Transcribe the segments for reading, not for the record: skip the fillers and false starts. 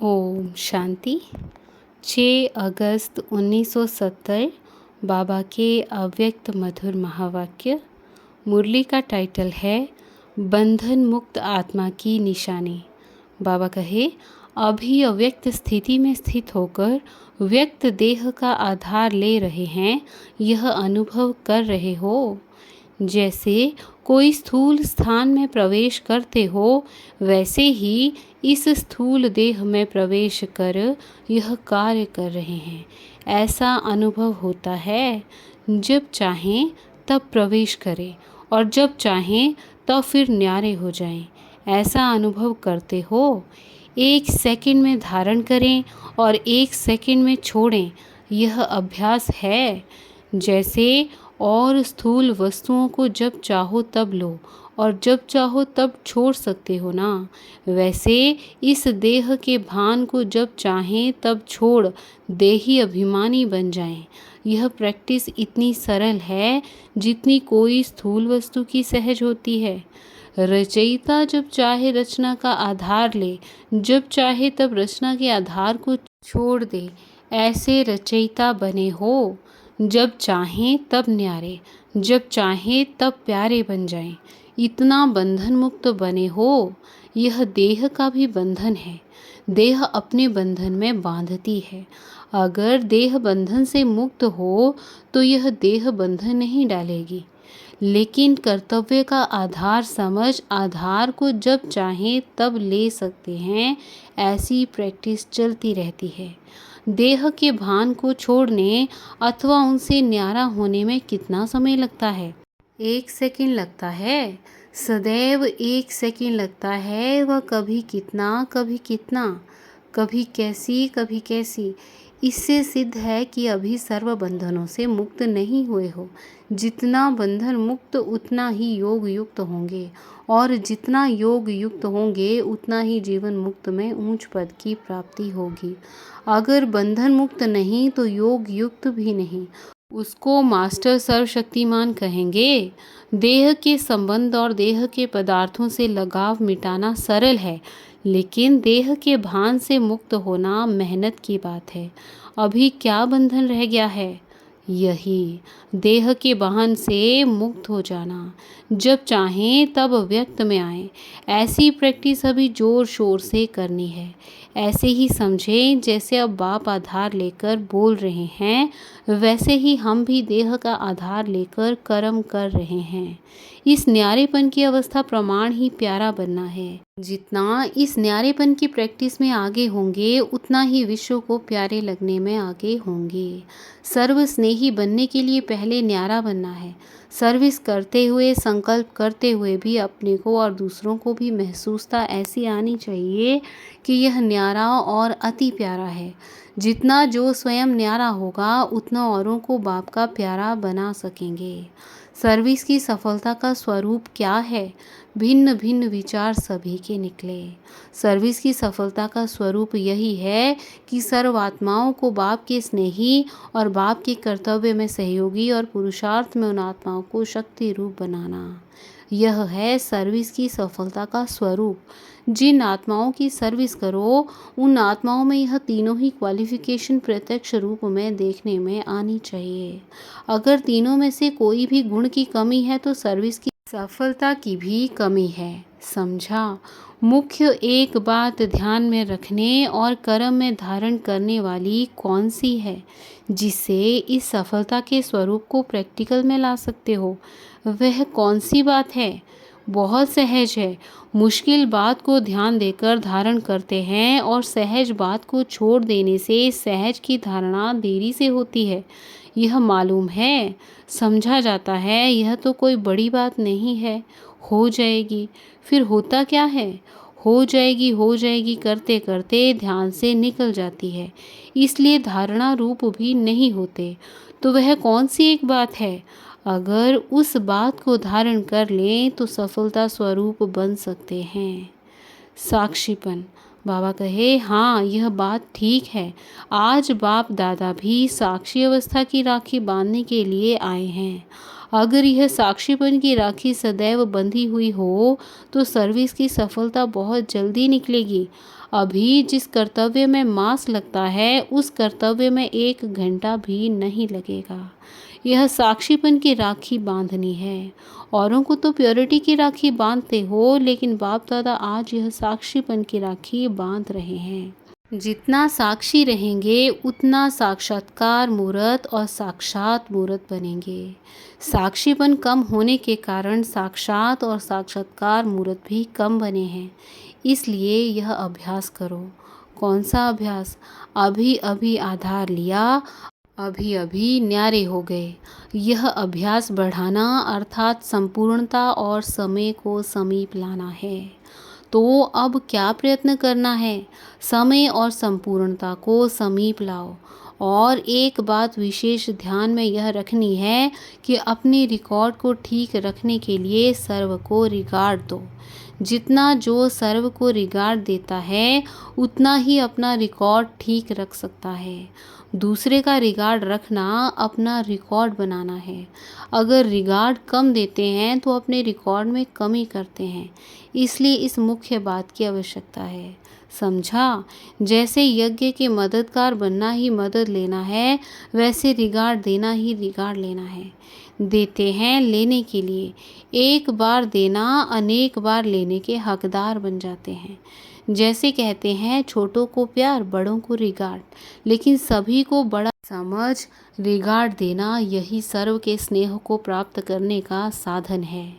ओम शांति। 6 अगस्त 1970 बाबा के अव्यक्त मधुर महावाक्य। मुरली का टाइटल है बंधन मुक्त आत्मा की निशानी। बाबा कहे, अभी अव्यक्त स्थिति में स्थित होकर व्यक्त देह का आधार ले रहे हैं, यह अनुभव कर रहे हो। जैसे कोई स्थूल स्थान में प्रवेश करते हो, वैसे ही इस स्थूल देह में प्रवेश कर यह कार्य कर रहे हैं। ऐसा अनुभव होता है। जब चाहें तब प्रवेश करें और जब चाहें तब फिर न्यारे हो जाएं। ऐसा अनुभव करते हो। 1 सेकंड में धारण करें और 1 सेकंड में छोड़ें। यह अभ्यास है। जैसे और स्थूल वस्तुओं को जब चाहो तब लो और जब चाहो तब छोड़ सकते हो ना, वैसे इस देह के भान को जब चाहें तब छोड़ देही अभिमानी बन जाएं। यह प्रैक्टिस इतनी सरल है जितनी कोई स्थूल वस्तु की सहज होती है। रचयिता जब चाहे रचना का आधार ले, जब चाहे तब रचना के आधार को छोड़ दे। ऐसे रचयिता बने हो। जब चाहें तब न्यारे, जब चाहें तब प्यारे बन जाएं। इतना बंधन मुक्त बने हो। यह देह का भी बंधन है। देह अपने बंधन में बांधती है। अगर देह बंधन से मुक्त हो तो यह देह बंधन नहीं डालेगी। लेकिन कर्तव्य का आधार समझ आधार को जब चाहें तब ले सकते हैं। ऐसी प्रैक्टिस चलती रहती है। देह के भान को छोड़ने अथवा उनसे न्यारा होने में कितना समय लगता है? 1 सेकंड लगता है। सदैव 1 सेकंड लगता है। वह कभी कितना, कभी कितना, कभी कैसी, कभी कैसी। इससे सिद्ध है कि अभी सर्व बंधनों से मुक्त नहीं हुए हो। जितना बंधन मुक्त उतना ही योग युक्त होंगे, और जितना योग युक्त होंगे उतना ही जीवन मुक्त में ऊंच पद की प्राप्ति होगी। अगर बंधन मुक्त नहीं तो योग युक्त भी नहीं। उसको मास्टर सर्वशक्तिमान कहेंगे। देह के संबंध और देह के पदार्थों से लगाव मिटाना सरल है, लेकिन देह के भान से मुक्त होना मेहनत की बात है। अभी क्या बंधन रह गया है? यही देह के वाहन से मुक्त हो जाना। जब चाहें तब व्यक्त में आए। ऐसी प्रैक्टिस अभी जोर शोर से करनी है। ऐसे ही समझें जैसे अब बाप आधार लेकर बोल रहे हैं, वैसे ही हम भी देह का आधार लेकर कर्म कर रहे हैं। इस न्यारेपन की अवस्था प्रमाण ही प्यारा बनना है। जितना इस न्यारेपन की प्रैक्टिस में आगे होंगे उतना ही विश्व को प्यारे लगने में आगे होंगे। सर्व स्नेही बनने के लिए पहले न्यारा बनना है। सर्विस करते हुए, संकल्प करते हुए भी अपने को और दूसरों को भी महसूसता ऐसी आनी चाहिए कि यह न्यारा और अति प्यारा है। जितना जो स्वयं न्यारा होगा उतना औरों को बाप का प्यारा बना सकेंगे। सर्विस की सफलता का स्वरूप क्या है? भिन्न भिन्न विचार सभी के निकले। सर्विस की सफलता का स्वरूप यही है कि सर्व आत्माओं को बाप के स्नेही और बाप के कर्तव्य में सहयोगी और पुरुषार्थ में उन आत्माओं को शक्ति रूप बनाना। यह है सर्विस की सफलता का स्वरूप। जिन आत्माओं की सर्विस करो उन आत्माओं में यह तीनों ही क्वालिफिकेशन प्रत्यक्ष रूप में देखने में आनी चाहिए। अगर तीनों में से कोई भी गुण की कमी है तो सर्विस की सफलता की भी कमी है। समझा? मुख्य एक बात ध्यान में रखने और कर्म में धारण करने वाली कौन सी है जिससे इस सफलता के स्वरूप को प्रैक्टिकल में ला सकते हो? वह कौन सी बात है? बहुत सहज है। मुश्किल बात को ध्यान देकर धारण करते हैं और सहज बात को छोड़ देने से सहज की धारणा देरी से होती है। यह मालूम है, समझा जाता है। यह तो कोई बड़ी बात नहीं है, हो जाएगी। फिर होता क्या है? हो जाएगी करते करते ध्यान से निकल जाती है, इसलिए धारणा रूप भी नहीं होते। तो वह कौन सी एक बात है? अगर उस बात को धारण कर लें तो सफलता स्वरूप बन सकते हैं। साक्षीपन। बाबा कहे, हाँ यह बात ठीक है। आज बाप दादा भी साक्षी अवस्था की राखी बांधने के लिए आए हैं। अगर यह साक्षीपन की राखी सदैव बंधी हुई हो तो सर्विस की सफलता बहुत जल्दी निकलेगी। अभी जिस कर्तव्य में मास लगता है उस कर्तव्य में 1 घंटा भी नहीं लगेगा। यह साक्षीपन की राखी बांधनी है। औरों को तो प्योरिटी की राखी बांधते हो, लेकिन बाप दादा आज यह साक्षीपन की राखी बांध रहे हैं। जितना साक्षी रहेंगे उतना साक्षात्कार मूर्त और साक्षात मूर्त बनेंगे। साक्षीपन कम होने के कारण साक्षात और साक्षात्कार मूर्त भी कम बने हैं। इसलिए यह अभ्यास करो। कौन सा अभ्यास? अभी अभी आधार लिया, अभी अभी न्यारे हो गए। यह अभ्यास बढ़ाना अर्थात संपूर्णता और समय को समीप लाना है। तो अब क्या प्रयत्न करना है? समय और संपूर्णता को समीप लाओ। और एक बात विशेष ध्यान में यह रखनी है कि अपने रिकॉर्ड को ठीक रखने के लिए सर्व को रिगार्ड दो। जितना जो सर्व को रिगार्ड देता है उतना ही अपना रिकॉर्ड ठीक रख सकता है। दूसरे का रिगार्ड रखना अपना रिकॉर्ड बनाना है। अगर रिगार्ड कम देते हैं तो अपने रिकॉर्ड में कमी करते हैं। इसलिए इस मुख्य बात की आवश्यकता है। समझा? जैसे यज्ञ के मददगार बनना ही मदद लेना है, वैसे रिगार्ड देना ही रिगार्ड लेना है। देते हैं लेने के लिए। एक बार देना अनेक बार लेने के हकदार बन जाते हैं। जैसे कहते हैं छोटों को प्यार बड़ों को रिगार्ड, लेकिन सभी को बड़ा समझ रिगार्ड देना यही सर्व के स्नेह को प्राप्त करने का साधन है।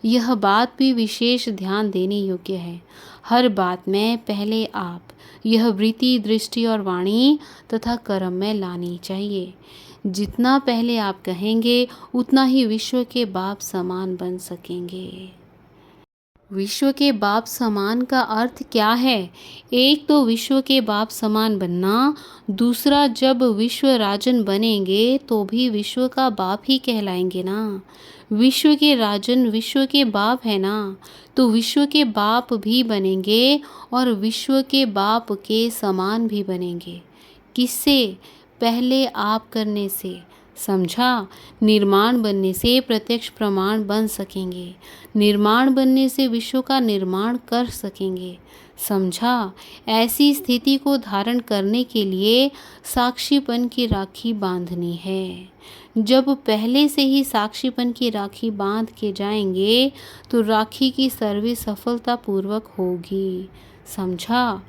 यह बात भी विशेष ध्यान देने योग्य है। हर बात में पहले आप यह वृत्ति दृष्टि और वाणी तथा कर्म में लानी चाहिए। जितना पहले आप कहेंगे उतना ही विश्व के बाप समान बन सकेंगे। विश्व के बाप समान का अर्थ क्या है? एक तो विश्व के बाप समान बनना, दूसरा जब विश्व राजन बनेंगे तो भी विश्व का बाप ही कहलाएंगे ना। विश्व के राजन विश्व के बाप है ना, तो विश्व के बाप भी बनेंगे और विश्व के बाप के समान भी बनेंगे। किससे? पहले आप करने से। समझा? निर्माण बनने से प्रत्यक्ष प्रमाण बन सकेंगे। निर्माण बनने से विश्व का निर्माण कर सकेंगे। समझा? ऐसी स्थिति को धारण करने के लिए साक्षीपन की राखी बांधनी है। जब पहले से ही साक्षीपन की राखी बांध के जाएंगे तो राखी की सर्विस सफलतापूर्वक होगी। समझा?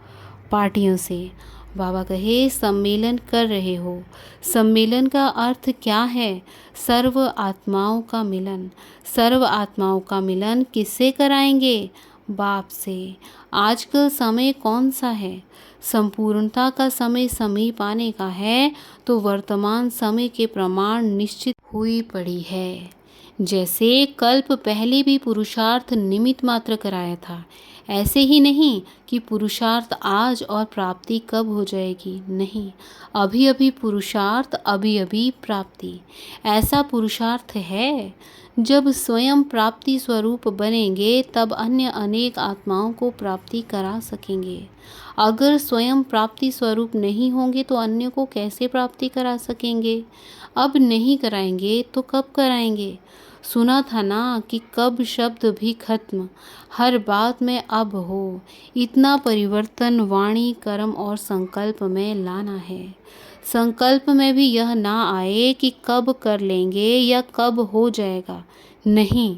पार्टियों से बाबा कहे सम्मेलन कर रहे हो। सम्मेलन का अर्थ क्या है? सर्व आत्माओं का मिलन। सर्व आत्माओं का मिलन किससे कराएंगे? बाप से। आजकल समय कौन सा है? संपूर्णता का समय समीप आने का है, तो वर्तमान समय के प्रमाण निश्चित हुई पड़ी है। जैसे कल्प पहले भी पुरुषार्थ निमित्त मात्र कराया था, ऐसे ही नहीं कि पुरुषार्थ आज और प्राप्ति कब हो जाएगी। नहीं, अभी अभी पुरुषार्थ, अभी अभी प्राप्ति। ऐसा पुरुषार्थ है। जब स्वयं प्राप्ति स्वरूप बनेंगे तब अन्य अनेक आत्माओं को प्राप्ति करा सकेंगे। अगर स्वयं प्राप्ति स्वरूप नहीं होंगे तो अन्य को कैसे प्राप्ति करा सकेंगे? अब नहीं कराएंगे तो कब कराएंगे? सुना था ना कि कब शब्द भी खत्म, हर बात में अब हो। इतना परिवर्तन वाणी कर्म और संकल्प में लाना है। संकल्प में भी यह ना आए कि कब कर लेंगे या कब हो जाएगा। नहीं,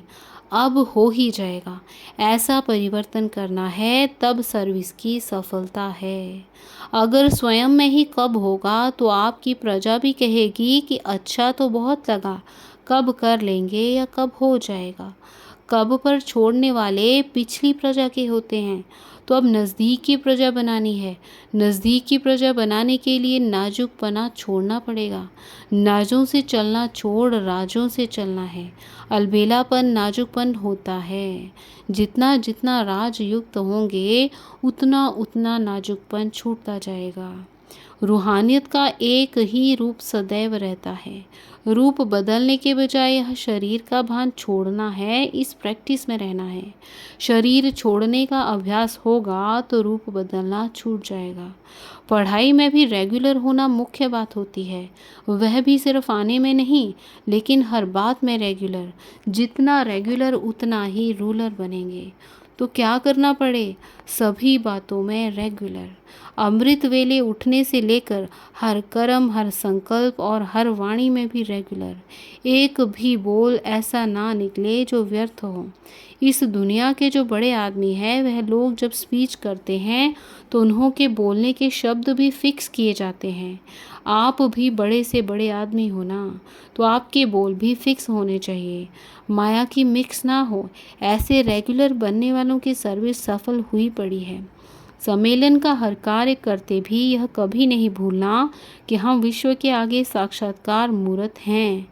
अब हो ही जाएगा। ऐसा परिवर्तन करना है, तब सर्विस की सफलता है। अगर स्वयं में ही कब होगा तो आपकी प्रजा भी कहेगी कि अच्छा तो बहुत लगा, कब कर लेंगे या कब हो जाएगा। कब पर छोड़ने वाले पिछली प्रजा के होते हैं, तो अब नज़दीक की प्रजा बनानी है। नज़दीक की प्रजा बनाने के लिए नाजुकपना छोड़ना पड़ेगा। नाजों से चलना छोड़ राजों से चलना है। अलबेलापन नाजुकपन होता है। जितना जितना राज युक्त होंगे उतना उतना नाजुकपन छूटता जाएगा। रूहानियत का एक ही रूप सदैव रहता है। रूप बदलने के बजाय यह शरीर का भान छोड़ना है, इस प्रैक्टिस में रहना है। शरीर छोड़ने का अभ्यास होगा तो रूप बदलना छूट जाएगा। पढ़ाई में भी रेगुलर होना मुख्य बात होती है, वह भी सिर्फ आने में नहीं लेकिन हर बात में रेगुलर। जितना रेगुलर उतना ही रूलर बनेंगे। तो क्या करना पड़े? सभी बातों में रेगुलर। अमृत वेले उठने से लेकर हर कर्म, हर संकल्प और हर वाणी में भी रेगुलर। एक भी बोल ऐसा ना निकले जो व्यर्थ हो। इस दुनिया के जो बड़े आदमी हैं वह लोग जब स्पीच करते हैं तो उन्हों के बोलने के शब्द भी फिक्स किए जाते हैं। आप भी बड़े से बड़े आदमी हो ना, तो आपके बोल भी फिक्स होने चाहिए, माया की मिक्स ना हो। ऐसे रेगुलर बनने वालों की सर्विस सफल हुई पड़ी है। सम्मेलन का हर कार्य करते भी यह कभी नहीं भूलना कि हम विश्व के आगे साक्षात्कार मूर्त हैं।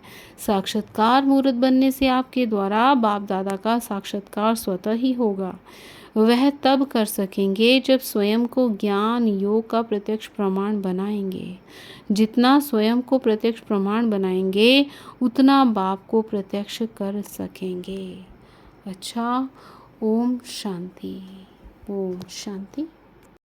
साक्षात्कार मूर्त बनने से आपके द्वारा बाप दादा का साक्षात्कार स्वतः ही होगा। वह तब कर सकेंगे जब स्वयं को ज्ञान योग का प्रत्यक्ष प्रमाण बनाएंगे। जितना स्वयं को प्रत्यक्ष प्रमाण बनाएंगे उतना बाप को प्रत्यक्ष कर सकेंगे। अच्छा, ओम शांति। ओम शांति।